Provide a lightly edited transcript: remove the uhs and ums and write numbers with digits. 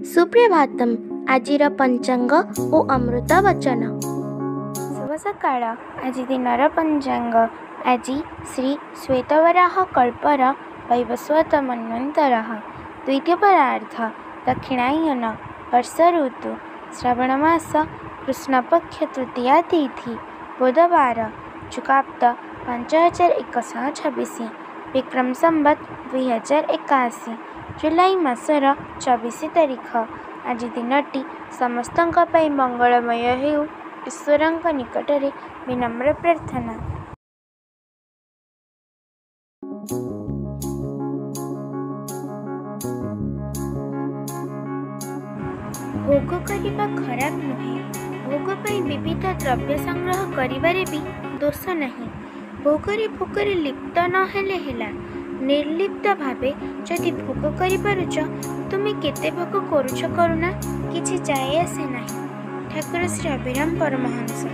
सुप्रभातम आजिर पंचांग ओ अमृत वचन। शुभ सकाळ। आज दिनर पंचांग। आज श्री श्वेतवराह कल्पर वैवस्वत मन्वंतर द्वितीय परार्थ दक्षिणायन वर्ष ऋतु श्रावण मास कृष्णपक्ष तृतीया तिथि बुधवार चुकाप्त 5126 विक्रम संबत 2081 जुलाई मासर 24 तारिख। आज दिनटी समस्तंक पई मंगलमय हेउ ईश्वरंक निकटरे विनम्र प्रार्थना। भोग करिबा खराब नुहे। भोग पई विविध द्रव्य संग्रह करिबारे भी दोष नहीं। भोगरे भोगरे लिप्त न हेले हेला। निर्लिप्त भावे जदि भोग करिपारुच तुमे केते भोग करुछ करुना किछि जाए आसे नाही। ठाकुर श्री अभिराम परमहंस।